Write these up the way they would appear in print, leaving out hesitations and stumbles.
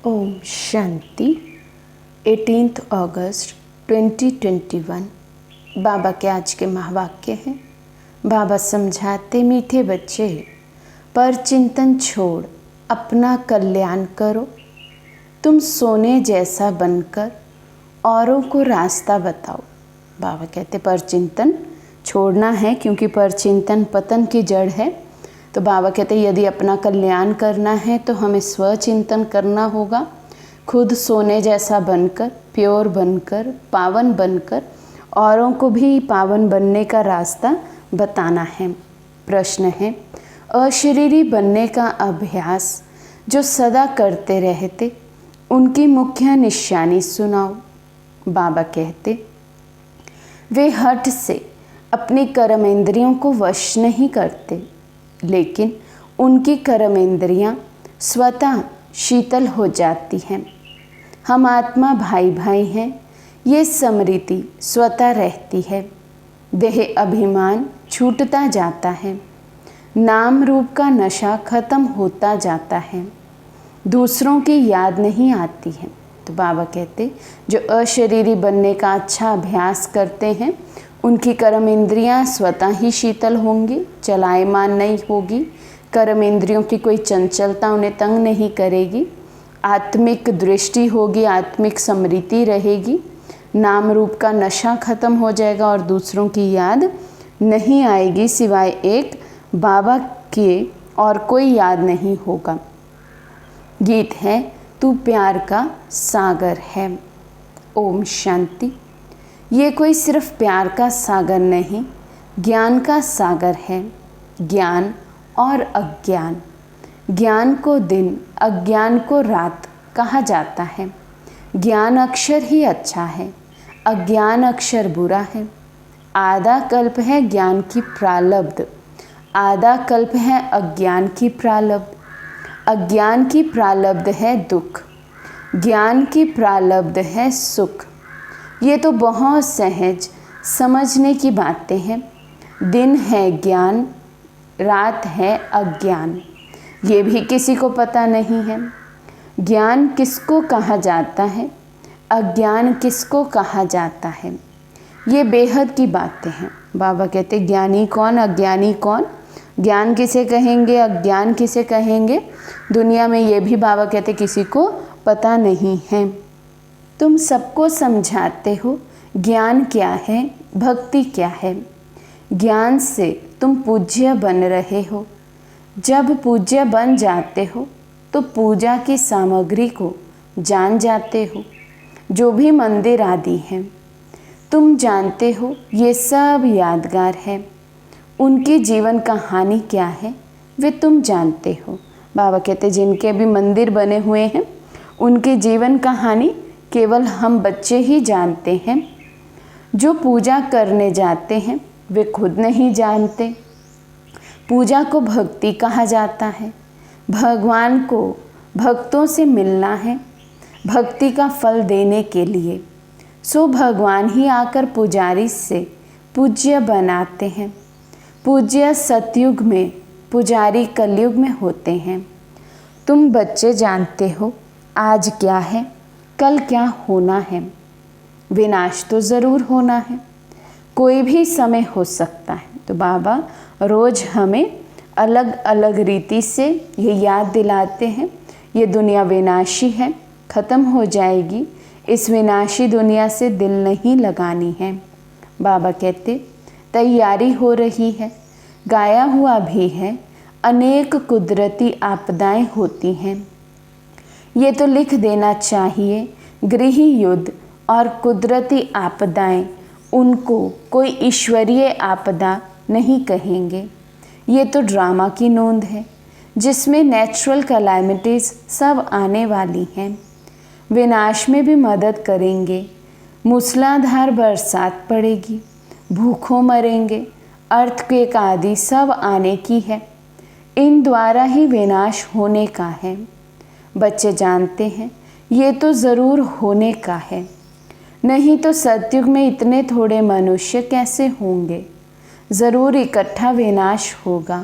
ओम शांति। 18 अगस्त 2021 बाबा के आज के महावाक्य हैं। बाबा समझाते, मीठे बच्चे, पर चिंतन छोड़ अपना कल्याण करो। तुम सोने जैसा बनकर औरों को रास्ता बताओ। बाबा कहते पर चिंतन छोड़ना है, क्योंकि पर चिंतन पतन की जड़ है। तो बाबा कहते यदि अपना कल्याण करना है तो हमें स्वचिंतन करना होगा। खुद सोने जैसा बनकर, प्योर बनकर, पावन बनकर औरों को भी पावन बनने का रास्ता बताना है। प्रश्न है, अशरीरी बनने का अभ्यास जो सदा करते रहते, उनकी मुख्य निशानी सुनाओ। बाबा कहते वे हठ से अपनी कर्मेंद्रियों को वश नहीं करते, लेकिन उनकी कर्मेंद्रियां स्वतः शीतल हो जाती हैं। हम आत्मा भाई भाई हैं, ये स्मृति स्वतः रहती है। देह अभिमान छूटता जाता है, नाम रूप का नशा खत्म होता जाता है, दूसरों की याद नहीं आती है। तो बाबा कहते जो अशरीरी बनने का अच्छा अभ्यास करते हैं, उनकी कर्म इंद्रियाँ स्वतः ही शीतल होंगी, चलायमान नहीं होगी। कर्म इंद्रियों की कोई चंचलता उन्हें तंग नहीं करेगी। आत्मिक दृष्टि होगी, आत्मिक स्मृति रहेगी, नाम रूप का नशा खत्म हो जाएगा और दूसरों की याद नहीं आएगी, सिवाय एक बाबा के और कोई याद नहीं होगा। गीत है, तू प्यार का सागर है। ओम शांति। ये कोई सिर्फ प्यार का सागर नहीं, ज्ञान का सागर है। ज्ञान और अज्ञान, ज्ञान को दिन, अज्ञान को रात कहा जाता है। ज्ञान अक्षर ही अच्छा है, अज्ञान अक्षर बुरा है। आधा कल्प है ज्ञान की प्रालब्ध, आधा कल्प है अज्ञान की प्रालब्ध। अज्ञान की प्रालब्ध है दुख, ज्ञान की प्रालब्ध है सुख। ये तो बहुत सहज समझने की बातें हैं। दिन है ज्ञान, रात है अज्ञान, ये भी किसी को पता नहीं है। ज्ञान किसको कहा जाता है, अज्ञान किसको कहा जाता है, ये बेहद की बातें हैं। बाबा कहते ज्ञानी कौन, अज्ञानी कौन, ज्ञान किसे कहेंगे, अज्ञान किसे कहेंगे, दुनिया में ये भी बाबा कहते किसी को पता नहीं है। तुम सबको समझाते हो ज्ञान क्या है, भक्ति क्या है। ज्ञान से तुम पूज्य बन रहे हो। जब पूज्य बन जाते हो तो पूजा की सामग्री को जान जाते हो। जो भी मंदिर आदि हैं, तुम जानते हो ये सब यादगार है। उनकी जीवन कहानी क्या है वे तुम जानते हो। बाबा कहते जिनके भी मंदिर बने हुए हैं, उनकी जीवन कहानी केवल हम बच्चे ही जानते हैं। जो पूजा करने जाते हैं वे खुद नहीं जानते। पूजा को भक्ति कहा जाता है। भगवान को भक्तों से मिलना है, भक्ति का फल देने के लिए। सो भगवान ही आकर पुजारी से पूज्य बनाते हैं। पूज्य सतयुग में, पुजारी कलयुग में होते हैं। तुम बच्चे जानते हो आज क्या है, कल क्या होना है। विनाश तो ज़रूर होना है, कोई भी समय हो सकता है। तो बाबा रोज़ हमें अलग अलग रीति से ये याद दिलाते हैं, ये दुनिया विनाशी है, ख़त्म हो जाएगी। इस विनाशी दुनिया से दिल नहीं लगानी है। बाबा कहते तैयारी हो रही है, गाया हुआ भी है, अनेक कुदरती आपदाएं होती हैं। ये तो लिख देना चाहिए, गृह युद्ध और कुदरती आपदाएं, उनको कोई ईश्वरीय आपदा नहीं कहेंगे। ये तो ड्रामा की नोंद है, जिसमें नेचुरल कैलामिटीज़ सब आने वाली हैं। विनाश में भी मदद करेंगे। मूसलाधार बरसात पड़ेगी, भूखों मरेंगे, अर्थक्वेक आदि सब आने की है। इन द्वारा ही विनाश होने का है। बच्चे जानते हैं ये तो ज़रूर होने का है, नहीं तो सतयुग में इतने थोड़े मनुष्य कैसे होंगे। ज़रूर इकट्ठा विनाश होगा।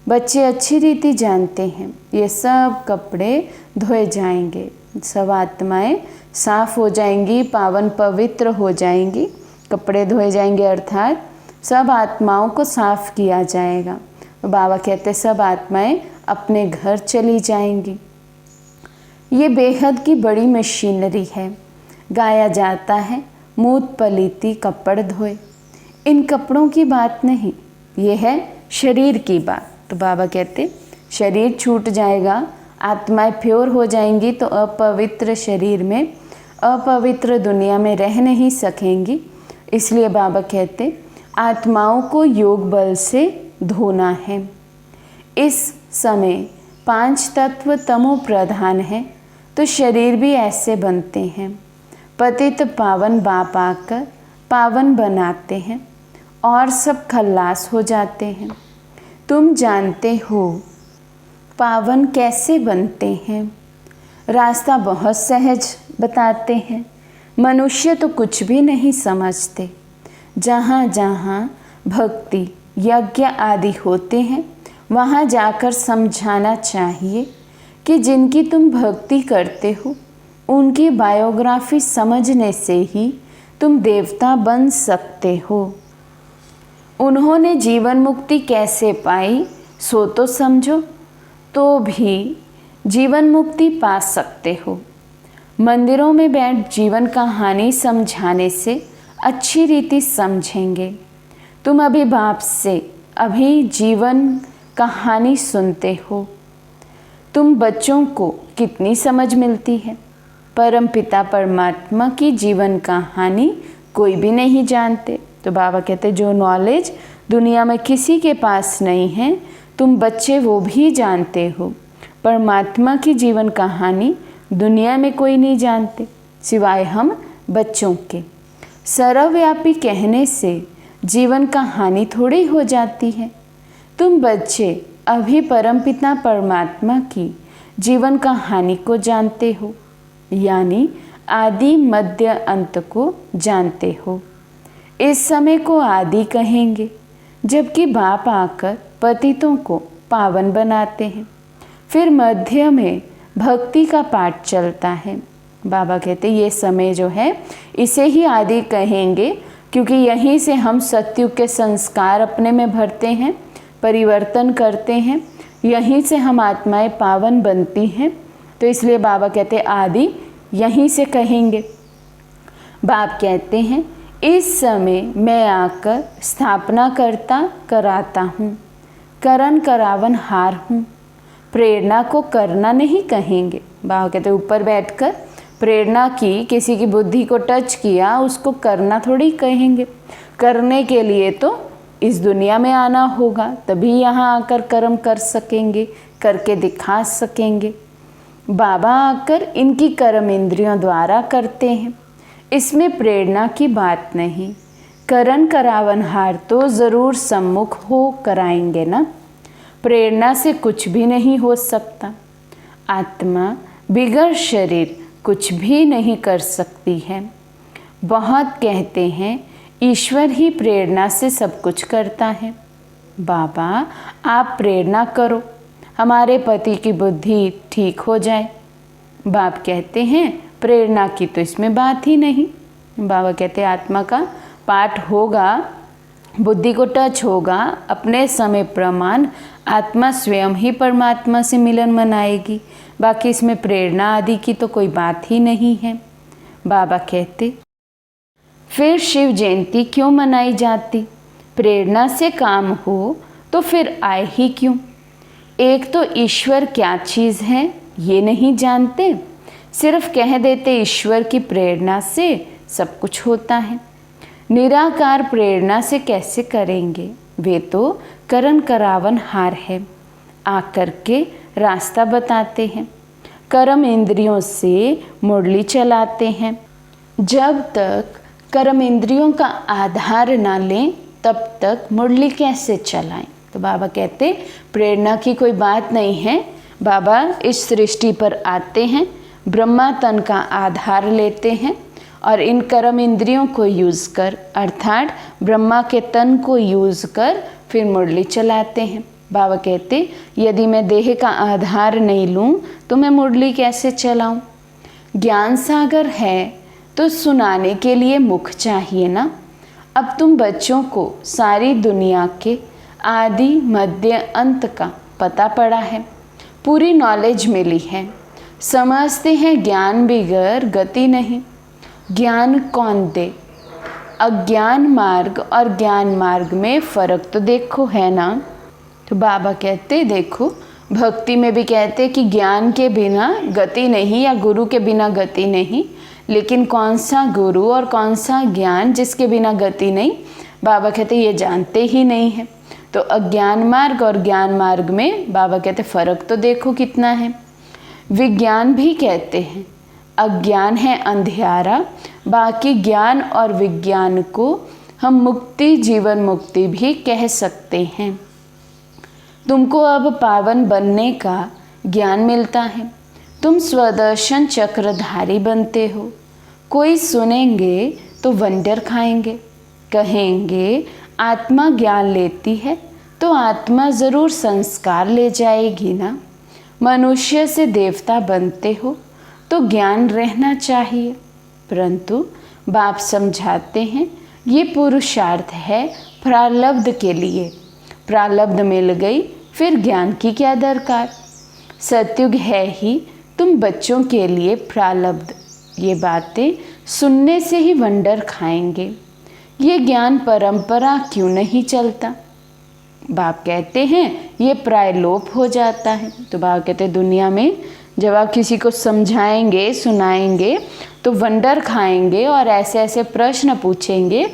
बच्चे अच्छी रीति जानते हैं ये सब कपड़े धोए जाएंगे, सब आत्माएं साफ हो जाएंगी, पावन पवित्र हो जाएंगी। कपड़े धोए जाएंगे अर्थात सब आत्माओं को साफ किया जाएगा। तो बाबा कहते सब आत्माएं अपने घर चली जाएंगी। ये बेहद की बड़ी मशीनरी है। गाया जाता है मूत पलीती कपड़ धोए। इन कपड़ों की बात नहीं, ये है शरीर की बात। तो बाबा कहते शरीर छूट जाएगा, आत्माएं प्योर हो जाएंगी तो अपवित्र शरीर में, अपवित्र दुनिया में रह नहीं सकेंगी। इसलिए बाबा कहते आत्माओं को योग बल से धोना है। इस समय 5 तत्व तमो प्रधान है तो शरीर भी ऐसे बनते हैं। पतित पावन बाप आकर पावन बनाते हैं और सब खल्लास हो जाते हैं। तुम जानते हो पावन कैसे बनते हैं। रास्ता बहुत सहज बताते हैं। मनुष्य तो कुछ भी नहीं समझते। जहाँ जहाँ भक्ति यज्ञ आदि होते हैं वहाँ जाकर समझाना चाहिए कि जिनकी तुम भक्ति करते हो उनकी बायोग्राफी समझने से ही तुम देवता बन सकते हो। उन्होंने जीवन मुक्ति कैसे पाई सो तो समझो, तो भी जीवन मुक्ति पा सकते हो। मंदिरों में बैठ जीवन कहानी समझाने से अच्छी रीति समझेंगे। तुम अभी बाप से अभी जीवन कहानी सुनते हो। तुम बच्चों को कितनी समझ मिलती है। परम पिता परमात्मा की जीवन कहानी कोई भी नहीं जानते। तो बाबा कहते जो नॉलेज दुनिया में किसी के पास नहीं है तुम बच्चे वो भी जानते हो। परमात्मा की जीवन कहानी दुनिया में कोई नहीं जानते सिवाय हम बच्चों के। सर्वव्यापी कहने से जीवन कहानी थोड़ी हो जाती है। तुम बच्चे अभी परमपिता परमात्मा की जीवन कहानी को जानते हो, यानी आदि मध्य अंत को जानते हो। इस समय को आदि कहेंगे, जबकि बाप आकर पतितों को पावन बनाते हैं। फिर मध्य में भक्ति का पाठ चलता है। बाबा कहते ये समय जो है इसे ही आदि कहेंगे, क्योंकि यहीं से हम सत्युग के संस्कार अपने में भरते हैं, परिवर्तन करते हैं, यहीं से हम आत्माएं पावन बनती हैं। तो इसलिए बाबा कहते आदि यहीं से कहेंगे। बाप कहते हैं इस समय मैं आकर स्थापना करता कराता हूँ, करन करावन हार हूँ। प्रेरणा को करना नहीं कहेंगे। बाबा कहते ऊपर बैठकर प्रेरणा की, किसी की बुद्धि को टच किया, उसको करना थोड़ी कहेंगे। करने के लिए तो इस दुनिया में आना होगा, तभी यहाँ आकर कर्म कर सकेंगे, करके दिखा सकेंगे। बाबा आकर इनकी कर्म इंद्रियों द्वारा करते हैं। इसमें प्रेरणा की बात नहीं। करन करावनहार तो ज़रूर सम्मुख हो कराएंगे ना। प्रेरणा से कुछ भी नहीं हो सकता। आत्मा बिगड़ शरीर कुछ भी नहीं कर सकती है। बहुत कहते हैं ईश्वर ही प्रेरणा से सब कुछ करता है। बाबा आप प्रेरणा करो हमारे पति की बुद्धि ठीक हो जाए। बाप कहते हैं प्रेरणा की तो इसमें बात ही नहीं। बाबा कहते आत्मा का पाठ होगा, बुद्धि को टच होगा, अपने समय प्रमाण आत्मा स्वयं ही परमात्मा से मिलन मनाएगी। बाकी इसमें प्रेरणा आदि की तो कोई बात ही नहीं है। बाबा कहते फिर शिव जयंती क्यों मनाई जाती? प्रेरणा से काम हो तो फिर आए ही क्यों? एक तो ईश्वर क्या चीज़ है ये नहीं जानते, सिर्फ कह देते ईश्वर की प्रेरणा से सब कुछ होता है। निराकार प्रेरणा से कैसे करेंगे? वे तो करन करावन हार है, आकर के रास्ता बताते हैं। कर्म इंद्रियों से मुरली चलाते हैं। जब तक कर्म इंद्रियों का आधार ना लें तब तक मुरली कैसे चलाएं? तो बाबा कहते प्रेरणा की कोई बात नहीं है। बाबा इस सृष्टि पर आते हैं, ब्रह्मा तन का आधार लेते हैं और इन कर्म इंद्रियों को यूज़ कर, अर्थात ब्रह्मा के तन को यूज़ कर फिर मुरली चलाते हैं। बाबा कहते, यदि मैं देह का आधार नहीं लूँ तो मैं मुरली कैसे चलाऊँ। ज्ञान सागर है तो सुनाने के लिए मुख चाहिए ना। अब तुम बच्चों को सारी दुनिया के आदि मध्य अंत का पता पड़ा है, पूरी नॉलेज मिली है। समझते हैं ज्ञान बिगर गति नहीं। ज्ञान कौन दे? अज्ञान मार्ग और ज्ञान मार्ग में फ़र्क तो देखो है ना। तो बाबा कहते, देखो भक्ति में भी कहते कि ज्ञान के बिना गति नहीं या गुरु के बिना गति नहीं, लेकिन कौन सा गुरु और कौन सा ज्ञान जिसके बिना गति नहीं, बाबा कहते ये जानते ही नहीं है। तो अज्ञान मार्ग और ज्ञान मार्ग में बाबा कहते फ़र्क तो देखो कितना है। विज्ञान भी कहते हैं अज्ञान है अंधियारा, बाकी ज्ञान और विज्ञान को हम मुक्ति, जीवन मुक्ति भी कह सकते हैं। तुमको अब पावन बनने का ज्ञान मिलता है, तुम स्वदर्शन चक्रधारी बनते हो। कोई सुनेंगे तो वंडर खाएंगे, कहेंगे आत्मा ज्ञान लेती है तो आत्मा ज़रूर संस्कार ले जाएगी ना। मनुष्य से देवता बनते हो तो ज्ञान रहना चाहिए, परंतु बाप समझाते हैं ये पुरुषार्थ है प्रारब्ध के लिए। प्रारब्ध मिल गई फिर ज्ञान की क्या दरकार। सतयुग है ही तुम बच्चों के लिए प्रारब्ध। ये बातें सुनने से ही वंडर खाएंगे। ये ज्ञान परंपरा क्यों नहीं चलता? बाप कहते हैं ये प्राय लोप हो जाता है। तो बाप कहते दुनिया में जब आप किसी को समझाएंगे, सुनाएंगे तो वंडर खाएंगे और ऐसे ऐसे प्रश्न पूछेंगे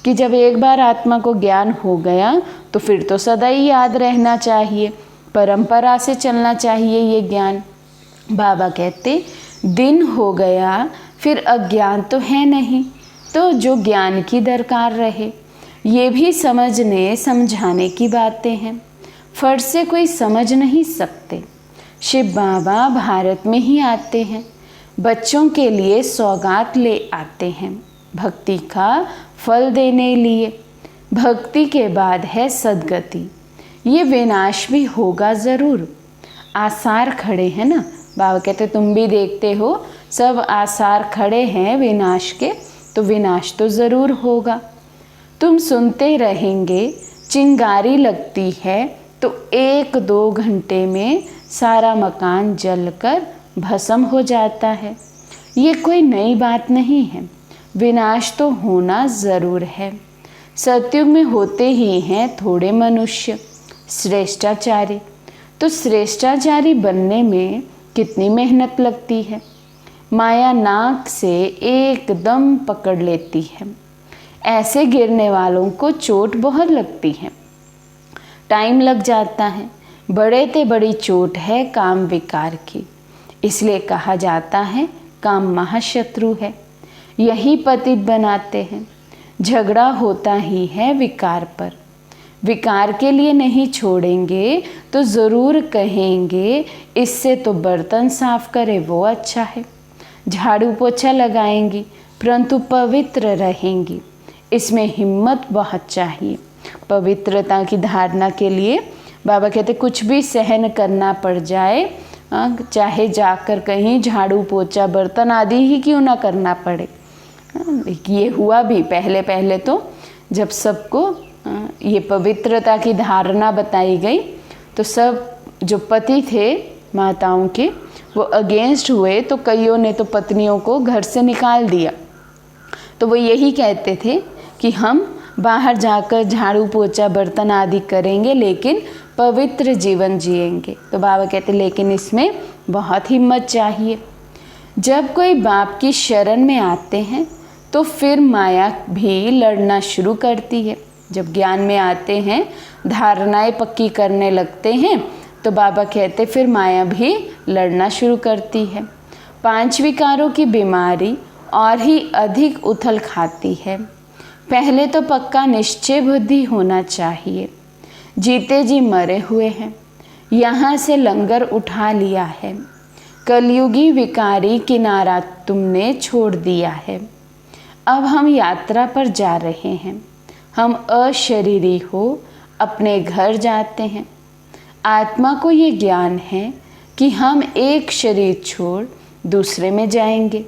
कि जब एक बार आत्मा को ज्ञान हो गया तो फिर तो सदा ही याद रहना चाहिए, परंपरा से चलना चाहिए ये ज्ञान। बाबा कहते दिन हो गया फिर अज्ञान तो है नहीं, तो जो ज्ञान की दरकार रहे। ये भी समझने समझाने की बातें हैं, फर्ज से कोई समझ नहीं सकते। शिव बाबा भारत में ही आते हैं, बच्चों के लिए सौगात ले आते हैं, भक्ति का फल देने लिए। भक्ति के बाद है सद्गति, ये विनाश भी होगा ज़रूर। आसार खड़े हैं ना, बाबा कहते तुम भी देखते हो सब आसार खड़े हैं विनाश के, तो विनाश तो ज़रूर होगा। तुम सुनते रहेंगे चिंगारी लगती है तो 1-2 घंटे में सारा मकान जलकर भस्म हो जाता है। ये कोई नई बात नहीं है, विनाश तो होना ज़रूर है। सतयुग में होते ही हैं थोड़े मनुष्य श्रेष्ठाचारी, तो श्रेष्ठाचारी बनने में कितनी मेहनत लगती है। माया नाक से एकदम पकड़ लेती है, ऐसे गिरने वालों को चोट बहुत लगती है, टाइम लग जाता है। बड़े ते बड़ी चोट है काम विकार की, इसलिए कहा जाता है काम महाशत्रु है। यही पतित बनाते हैं। झगड़ा होता ही है विकार पर। विकार के लिए नहीं छोड़ेंगे तो ज़रूर कहेंगे इससे तो बर्तन साफ करे वो अच्छा है। झाड़ू पोछा लगाएंगी परंतु पवित्र रहेंगी, इसमें हिम्मत बहुत चाहिए। पवित्रता की धारणा के लिए बाबा कहते कुछ भी सहन करना पड़ जाए, चाहे जाकर कहीं झाड़ू पोछा बर्तन आदि ही क्यों ना करना पड़े। ये हुआ भी पहले पहले तो जब सबको ये पवित्रता की धारणा बताई गई तो सब जो पति थे माताओं के वो अगेंस्ट हुए, तो कईयों ने तो पत्नियों को घर से निकाल दिया। तो वो यही कहते थे कि हम बाहर जाकर झाड़ू पोछा बर्तन आदि करेंगे लेकिन पवित्र जीवन जिएंगे। तो बाबा कहते लेकिन इसमें बहुत हिम्मत चाहिए। जब कोई बाप की शरण में आते हैं तो फिर माया भी लड़ना शुरू करती है। जब ज्ञान में आते हैं, धारणाएं पक्की करने लगते हैं, तो बाबा कहते फिर माया भी लड़ना शुरू करती है। 5 विकारों की बीमारी और ही अधिक उथल खाती है। पहले तो पक्का निश्चय बुद्धि होना चाहिए। जीते जी मरे हुए हैं, यहाँ से लंगर उठा लिया है। कलयुगी विकारी किनारा तुमने छोड़ दिया है। अब हम यात्रा पर जा रहे हैं। हम अशरीरी हो अपने घर जाते हैं। आत्मा को ये ज्ञान है कि हम एक शरीर छोड़ दूसरे में जाएंगे।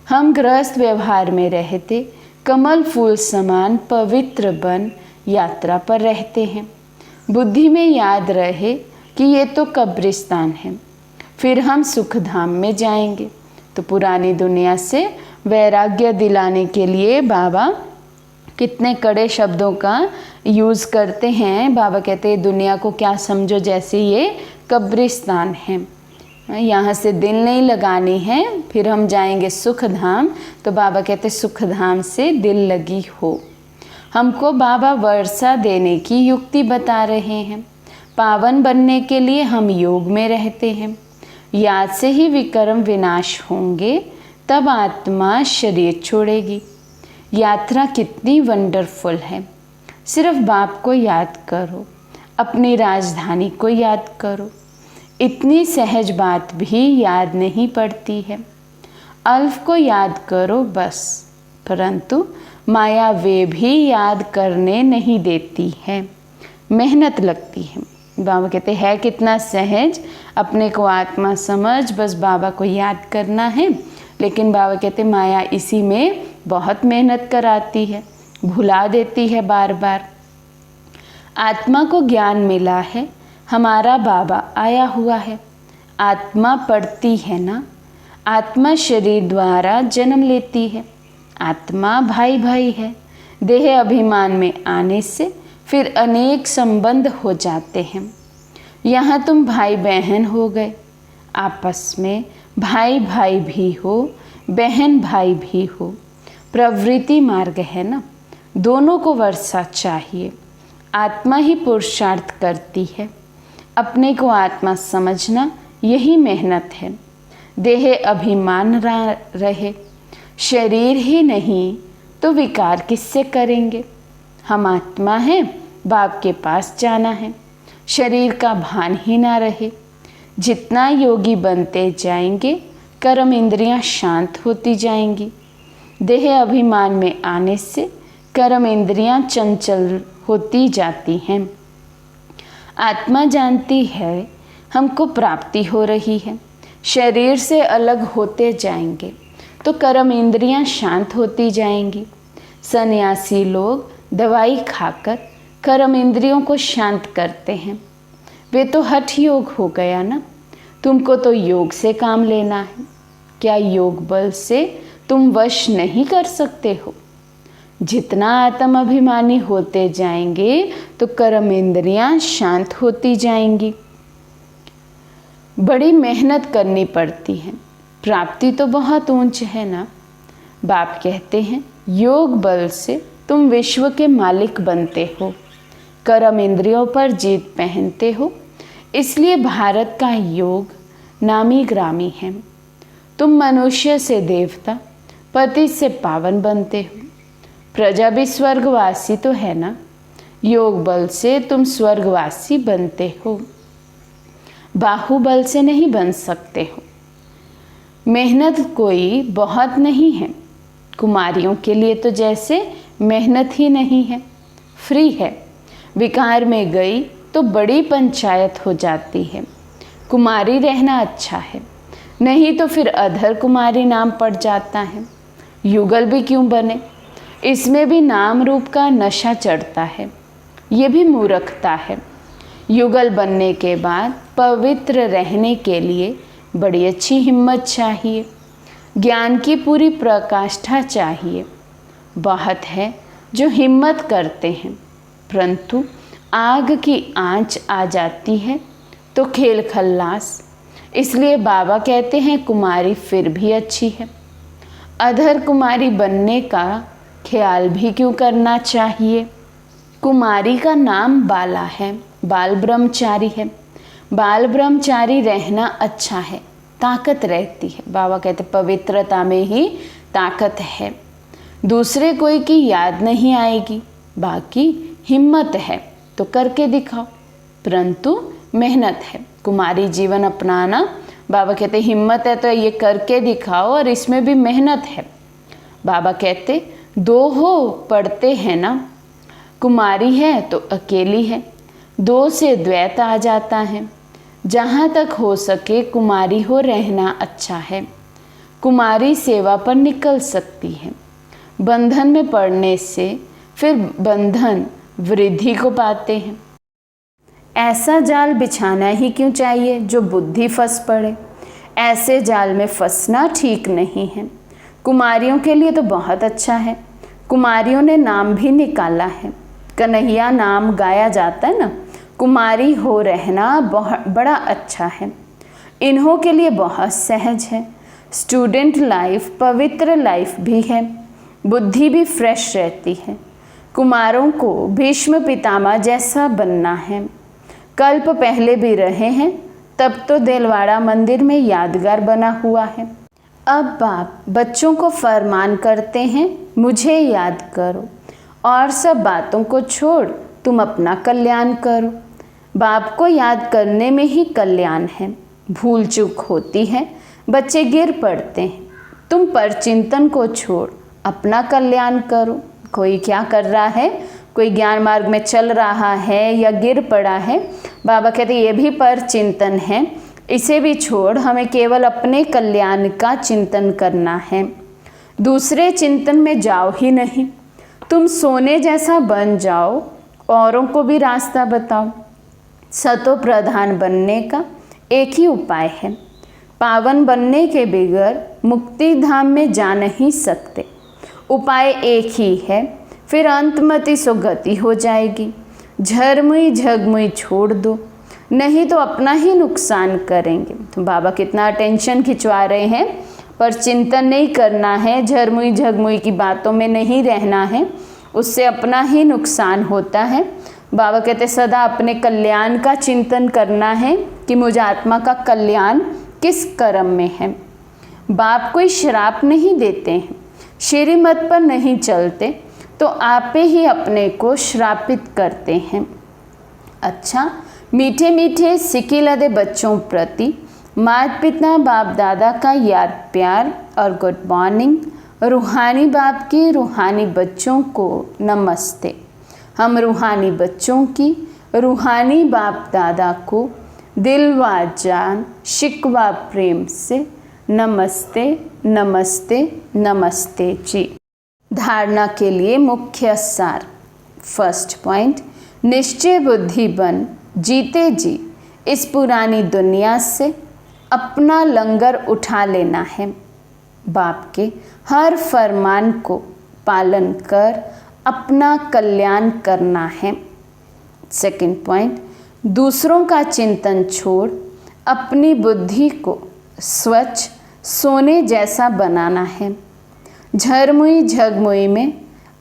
हम गृहस्थ व्यवहार में रहते कमल फूल समान पवित्र बन यात्रा पर रहते हैं। बुद्धि में याद रहे कि ये तो कब्रिस्तान है, फिर हम सुखधाम में जाएंगे। तो पुरानी दुनिया से वैराग्य दिलाने के लिए बाबा कितने कड़े शब्दों का यूज़ करते हैं। बाबा कहते हैं दुनिया को क्या समझो जैसे ये कब्रिस्तान है, यहाँ से दिल नहीं लगानी है, फिर हम जाएंगे सुखधाम। तो बाबा कहते सुखधाम से दिल लगी हो। हमको बाबा वर्षा देने की युक्ति बता रहे हैं। पावन बनने के लिए हम योग में रहते हैं। याद से ही विकर्म विनाश होंगे, तब आत्मा शरीर छोड़ेगी। यात्रा कितनी वंडरफुल है। सिर्फ बाप को याद करो, अपनी राजधानी को याद करो। इतनी सहज बात भी याद नहीं पड़ती है। अल्फ को याद करो बस, परंतु माया वे भी याद करने नहीं देती है, मेहनत लगती है। बाबा कहते हैं कितना सहज, अपने को आत्मा समझ, बस बाबा को याद करना है। लेकिन बाबा कहते माया इसी में बहुत मेहनत कराती है, भुला देती है बार बार। आत्मा को ज्ञान मिला है, हमारा बाबा आया हुआ है। आत्मा पढ़ती है ना, आत्मा शरीर द्वारा जन्म लेती है। आत्मा भाई भाई है। देह अभिमान में आने से फिर अनेक संबंध हो जाते हैं। यहाँ तुम भाई बहन हो गए, आपस में भाई भाई भी हो, बहन भाई भी हो। प्रवृत्ति मार्ग है ना, दोनों को वर्षा चाहिए। आत्मा ही पुरुषार्थ करती है। अपने को आत्मा समझना यही मेहनत है। देह अभिमान रहे, शरीर ही नहीं तो विकार किससे करेंगे। हम आत्मा हैं, बाप के पास जाना है। शरीर का भान ही ना रहे। जितना योगी बनते जाएंगे, कर्म इंद्रियां शांत होती जाएंगी। देह अभिमान में आने से कर्म इंद्रियां चंचल होती जाती हैं। आत्मा जानती है हमको प्राप्ति हो रही है। शरीर से अलग होते जाएंगे तो कर्म इंद्रियां शांत होती जाएंगी। सन्यासी लोग दवाई खाकर कर्म इंद्रियों को शांत करते हैं। वे तो हठ योग हो गया ना। तुमको तो योग से काम लेना है। क्या योग बल से तुम वश नहीं कर सकते हो? जितना आत्म अभिमानी होते जाएंगे तो कर्म इंद्रियां शांत होती जाएंगी। बड़ी मेहनत करनी पड़ती है। प्राप्ति तो बहुत ऊंच है ना। बाप कहते हैं योग बल से तुम विश्व के मालिक बनते हो, कर्म इंद्रियों पर जीत पहनते हो। इसलिए भारत का योग नामी ग्रामी है। तुम मनुष्य से देवता, पति से पावन बनते हो। प्रजा भी स्वर्गवासी तो है ना। योग बल से तुम स्वर्गवासी बनते हो, बाहुबल से नहीं बन सकते हो। मेहनत कोई बहुत नहीं है। कुमारियों के लिए तो जैसे मेहनत ही नहीं है, फ्री है। विकार में गई तो बड़ी पंचायत हो जाती है। कुमारी रहना अच्छा है, नहीं तो फिर अधर कुमारी नाम पड़ जाता है। युगल भी क्यों बने? इसमें भी नाम रूप का नशा चढ़ता है। ये भी मूर्खता है। युगल बनने के बाद पवित्र रहने के लिए बड़ी अच्छी हिम्मत चाहिए। ज्ञान की पूरी प्रकाष्ठा चाहिए। बहुत है जो हिम्मत करते हैं, परंतु आग की आंच आ जाती है तो खेल खल्लास। इसलिए बाबा कहते हैं कुमारी फिर भी अच्छी है। अधर कुमारी बनने का ख्याल भी क्यों करना चाहिए? कुमारी का नाम बाला है, बाल ब्रह्मचारी है। बाल ब्रह्मचारी रहना अच्छा है, ताकत रहती है। बाबा कहते पवित्रता में ही ताकत है। दूसरे कोई की याद नहीं आएगी, बाकी हिम्मत है तो करके दिखाओ, परंतु मेहनत है। कुमारी जीवन अपनाना, बाबा कहते हिम्मत है तो ये करके दिखाओ और इसमें भी मेहनत है। बाबा कहते दो हो पढ़ते हैं ना। कुमारी है तो अकेली है, 2 से द्वैत आ जाता है। जहाँ तक हो सके कुमारी हो रहना अच्छा है। कुमारी सेवा पर निकल सकती है। बंधन में पड़ने से फिर बंधन वृद्धि को पाते हैं। ऐसा जाल बिछाना ही क्यों चाहिए जो बुद्धि फंस पड़े। ऐसे जाल में फंसना ठीक नहीं है। कुमारियों के लिए तो बहुत अच्छा है। कुमारियों ने नाम भी निकाला है। कन्हैया नाम गाया जाता है ना। कुमारी हो रहना बहुत बड़ा अच्छा है। इन्हों के लिए बहुत सहज है। स्टूडेंट लाइफ पवित्र लाइफ भी है। बुद्धि भी फ्रेश रहती है। कुमारों को भीष्म पितामह जैसा बनना है। कल्प पहले भी रहे हैं, तब तो देलवाड़ा मंदिर में यादगार बना हुआ है। अब बाप बच्चों को फरमान करते हैं, मुझे याद करो और सब बातों को छोड़ तुम अपना कल्याण करो। बाप को याद करने में ही कल्याण है। भूल चूक होती है, बच्चे गिर पड़ते हैं। तुम परचिंतन को छोड़ अपना कल्याण करो। कोई क्या कर रहा है, कोई ज्ञान मार्ग में चल रहा है या गिर पड़ा है, बाबा कहते ये भी परचिंतन है, इसे भी छोड़ हमें केवल अपने कल्याण का चिंतन करना है। दूसरे चिंतन में जाओ ही नहीं। तुम सोने जैसा बन जाओ, औरों को भी रास्ता बताओ। सतो प्रधान बनने का एक ही उपाय है। पावन बनने के बगैर मुक्ति धाम में जा नहीं सकते। उपाय एक ही है, फिर अंतमति सो गति हो जाएगी। झरमुई झगमुई छोड़ दो, नहीं तो अपना ही नुकसान करेंगे। तो बाबा कितना टेंशन खिंचवा रहे हैं, पर चिंतन नहीं करना है, झरमुई झगमुई की बातों में नहीं रहना है, उससे अपना ही नुकसान होता है। बाबा कहते सदा अपने कल्याण का चिंतन करना है कि मुझ आत्मा का कल्याण किस कर्म में है। बाप कोई श्राप नहीं देते हैं, श्रीमत पर नहीं चलते तो आपे ही अपने को श्रापित करते हैं। अच्छा, मीठे मीठे सिकी लदे बच्चों प्रति माता पिता बाप दादा का याद प्यार और गुड मॉर्निंग। रूहानी बाप की रूहानी बच्चों को नमस्ते। हम रूहानी बच्चों की रूहानी बाप दादा को दिल व जान शिकवा प्रेम से नमस्ते नमस्ते नमस्ते जी। धारणा के लिए मुख्य सार। फर्स्ट पॉइंट, निश्चय बुद्धि बन जीते जी इस पुरानी दुनिया से अपना लंगर उठा लेना है। बाप के हर फरमान को पालन कर अपना कल्याण करना है। सेकंड पॉइंट, दूसरों का चिंतन छोड़ अपनी बुद्धि को स्वच्छ सोने जैसा बनाना है। झरमुई झगमुई में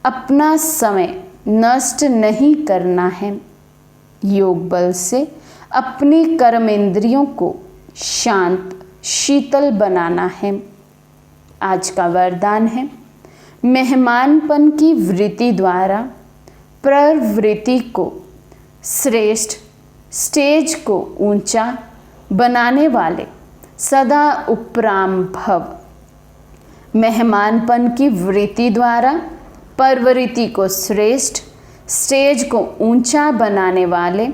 अपना समय नष्ट नहीं करना है। योग बल से अपनी कर्मेंद्रियों को शांत शीतल बनाना है। आज का वरदान है, मेहमानपन की वृत्ति द्वारा प्रवृत्ति को श्रेष्ठ, स्टेज को ऊंचा बनाने वाले सदा उपराम भव। मेहमानपन की वृत्ति द्वारा प्रवृत्ति को श्रेष्ठ, स्टेज को ऊंचा बनाने वाले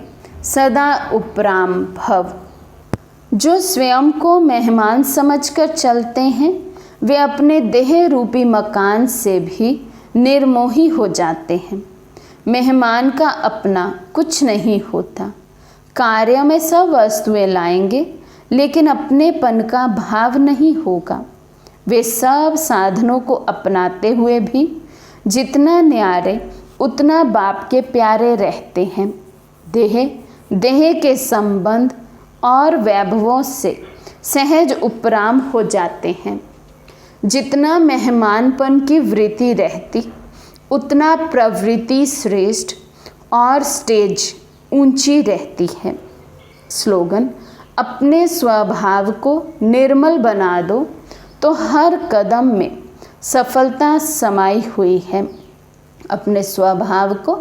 सदा उपराम भव। जो स्वयं को मेहमान समझकर चलते हैं वे अपने देह रूपी मकान से भी निर्मोही हो जाते हैं। मेहमान का अपना कुछ नहीं होता। कार्य में सब वस्तुएं लाएंगे लेकिन अपनेपन का भाव नहीं होगा। वे सब साधनों को अपनाते हुए भी जितना न्यारे उतना बाप के प्यारे रहते हैं। देह के संबंध और वैभवों से सहज उपराम हो जाते हैं। जितना मेहमानपन की वृत्ति रहती उतना प्रवृत्ति श्रेष्ठ और स्टेज ऊंची रहती है। स्लोगन, अपने स्वभाव को निर्मल बना दो तो हर कदम में सफलता समाई हुई है। अपने स्वभाव को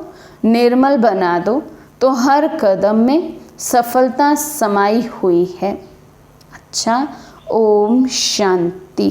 निर्मल बना दो तो हर कदम में सफलता समाई हुई है। अच्छा, ओम शांति।